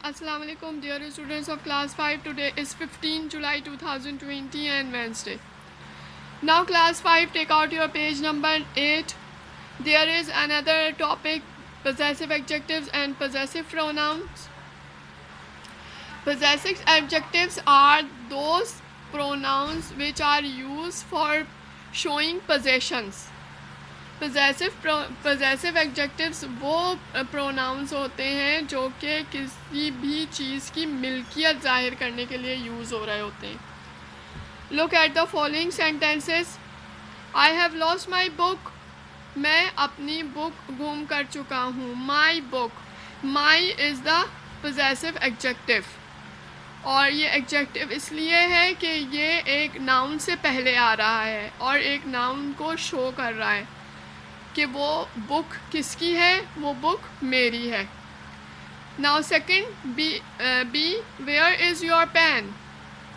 Assalamu alaikum dear students of class 5. Today is 15 July 2020 and Wednesday. Now class 5, take out your page number 8. There is another topic, possessive adjectives and possessive pronouns. Possessive adjectives are those pronouns which are used for showing possessions. Possessive adjectives वो pronounce होते हैं जो कि किसी भी चीज़ की मिल्कियत ज़ाहिर करने के लिए यूज़ हो रहे होते हैं. Look at the following sentences. I have lost my book. मैं अपनी बुक गुम कर चुका हूँ. My book. My is the possessive adjective और ये एडजेक्टिव इसलिए है कि ये एक नाउन से पहले आ रहा है और एक नाउन को शो कर रहा है कि वो बुक किसकी है, वो बुक मेरी है. Now second, B where is your pen.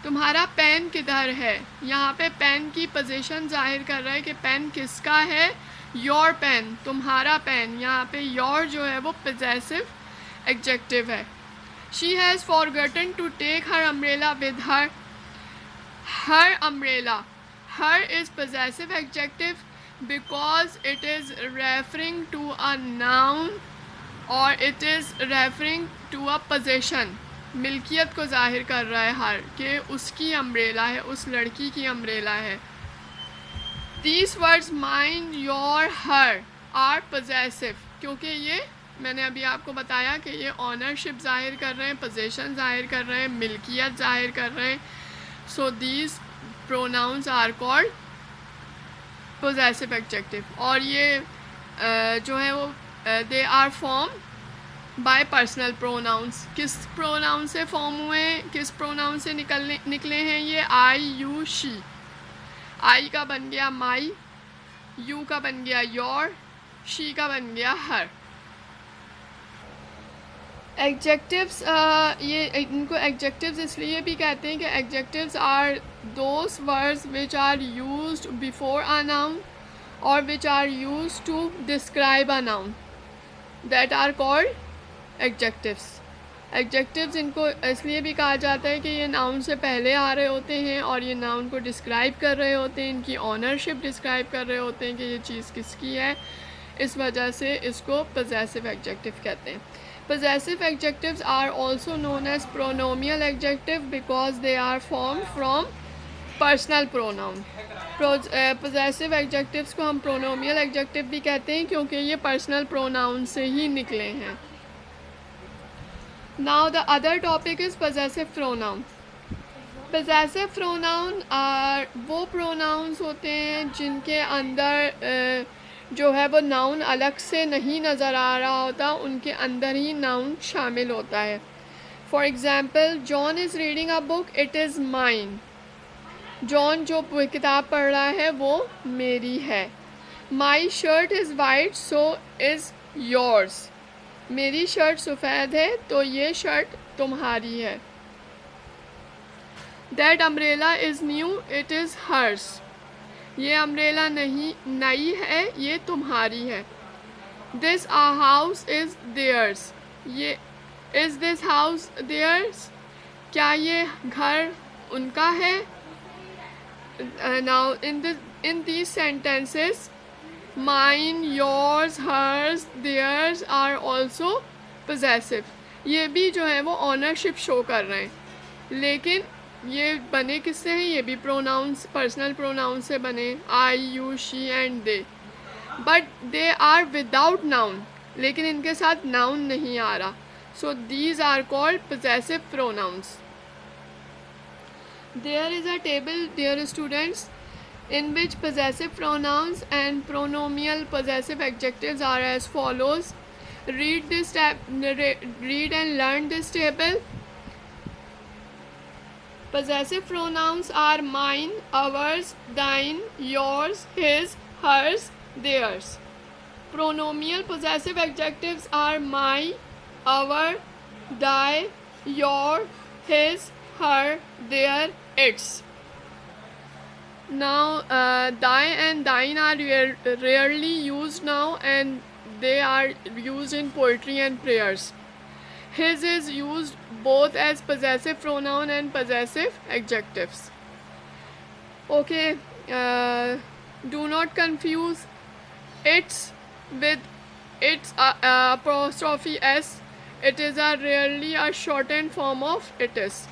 तुम्हारा पेन किधर है. यहाँ पे पेन की पोजीशन जाहिर कर रहा है कि पेन किसका है. योर पेन, तुम्हारा पेन. यहाँ पे योर जो है वो पोजेसिव एडजेक्टिव है. She has forgotten to take her umbrella with her. Her umbrella, her is possessive adjective because it is referring to a noun or it is referring to a possession. मिल्कियत को ज़ाहिर कर रहा है हर कि उसकी umbrella है, उस लड़की की अम्ब्रेला है. These words mine, your, her are possessive क्योंकि ये मैंने अभी आपको बताया कि ये ऑनरशिप ज़ाहिर कर रहे हैं, पोजेशन ज़ाहिर कर रहे हैं, मिल्कियत ज़ाहिर कर रहे हैं. So these pronouns are called possessive adjective. और ये जो है वो they are formed by personal pronouns. किस प्रोनाउन से फॉर्म हुए हैं, किस प्रोनाउन से निकले हैं ये. आई, यू, शी. आई का बन गया माई, यू का बन गया योर, शी का बन गया हर. एडजेक्टिव्स, ये इनको एडजेक्टिव्स इसलिए भी कहते हैं कि adjectives are those words which are used before a noun और which are used to describe a noun, that are called adjectives. Adjectives इनको इसलिए भी कहा जाता है कि ये नाउन से पहले आ रहे होते हैं और ये नाउन को डिस्क्राइब कर रहे होते हैं, इनकी ऑनरशिप डिस्क्राइब कर रहे होते हैं कि ये चीज़ किसकी है. इस वजह से इसको पोजेसिव एडजेक्टिव कहते हैं. Possessive adjectives are also known as pronomial adjective because they are formed from personal pronoun. Possessive adjectives को हम pronomial adjective भी कहते हैं क्योंकि ये personal pronoun से ही निकले हैं. Now the other topic is possessive pronoun. Possessive pronoun वो pronouns होते हैं जिनके अंदर जो है वो नाउन अलग से नहीं नज़र आ रहा होता, उनके अंदर ही नाउन शामिल होता है. For example, John is reading a book, it is mine. John जो किताब पढ़ रहा है वो मेरी है. My shirt is white, so is yours. मेरी शर्ट सफ़ेद है तो ये शर्ट तुम्हारी है. That umbrella is new, it is hers. ये अम्ब्रेला नहीं नई है, ये तुम्हारी है. This ah house is theirs. ये इज़ दिस हाउस देयर्स. क्या ये घर उनका है. Now in these sentences mine, yours, hers, theirs are also possessive. ये भी जो है वो ऑनरशिप शो कर रहे हैं, लेकिन ये बने किससे हैं, ये भी प्रोनाउंस, पर्सनल प्रोनाउन से बने. I, you, she and they. But they are without noun, लेकिन इनके साथ नाउन नहीं आ रहा. So these are called possessive pronouns. There is a table dear students in which possessive pronouns and pronomial possessive adjectives are as follows. Read and learn this table. Possessive pronouns are mine, ours, thine, yours, his, hers, theirs. Pronomial possessive adjectives are my, our, thy, your, his, her, their, its. Now, thy and thine are rarely used now and they are used in poetry and prayers. His is used both as possessive pronoun and possessive adjectives. Okay, do not confuse its with its apostrophe s. It is rarely a shortened form of it is.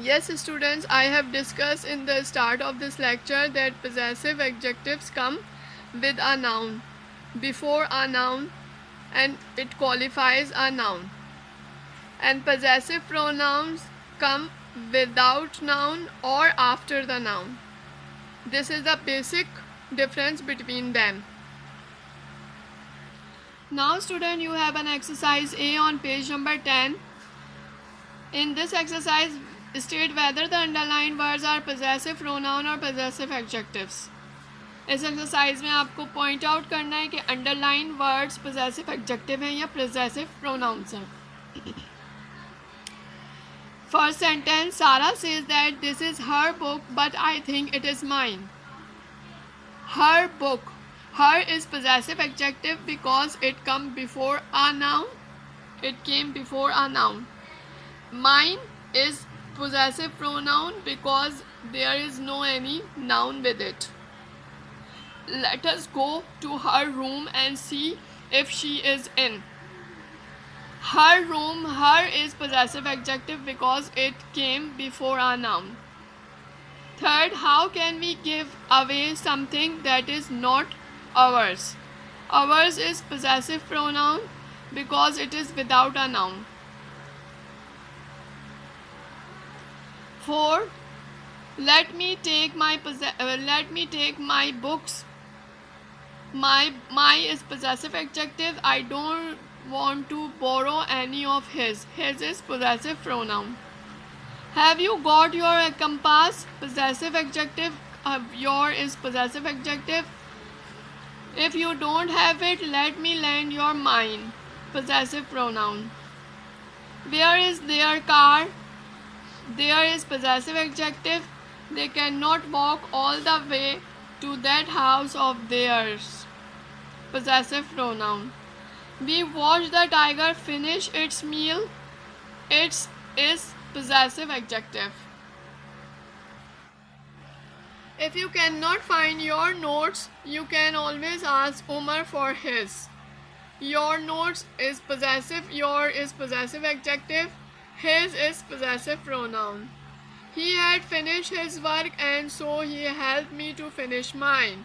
Yes, students, I have discussed in the start of this lecture that possessive adjectives come with a noun, before a noun, and it qualifies a noun. And possessive pronouns come without noun or after the noun. This is the basic difference between them. Now student, you have an exercise A on page number 10. In this exercise, state whether the underlined words are possessive pronoun or possessive adjectives. इस exercise में आपको point out करना है कि underline words possessive adjective हैं या possessive pronounce हैं. First sentence, सारा says that this is her book but I think it is mine. Her book, her is possessive adjective because it come before a noun. It came before a noun. Mine is possessive pronoun because there is no any noun with it. Let us go to her room and see if she is in. Her room, her is possessive adjective because it came before a noun. Third, how can we give away something that is not ours? Ours is possessive pronoun because it is without a noun. 4. Let me take my books. My is possessive adjective. I don't want to borrow any of his. His is possessive pronoun. Have you got your compass? Possessive adjective. Your is possessive adjective. If you don't have it, let me lend your mine. Possessive pronoun. Where is their car? There is possessive adjective. They cannot walk all the way to that house of theirs. Possessive pronoun. We watched the tiger finish its meal. Its is possessive adjective. If you cannot find your notes, you can always ask Umar for his. Your notes is possessive. Your is possessive adjective. His is possessive pronoun. He had finished his work and so he helped me to finish mine.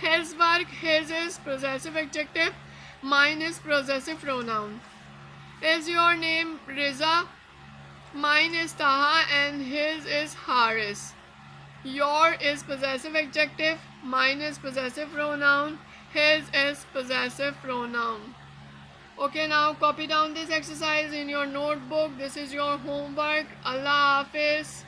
His work, his is possessive adjective. Mine is possessive pronoun. Is your name Riza? Mine is Taha and his is Haris. Your is possessive adjective. Mine is possessive pronoun. His is possessive pronoun. Okay, now copy down this exercise in your notebook. This is your homework. Allah Hafiz.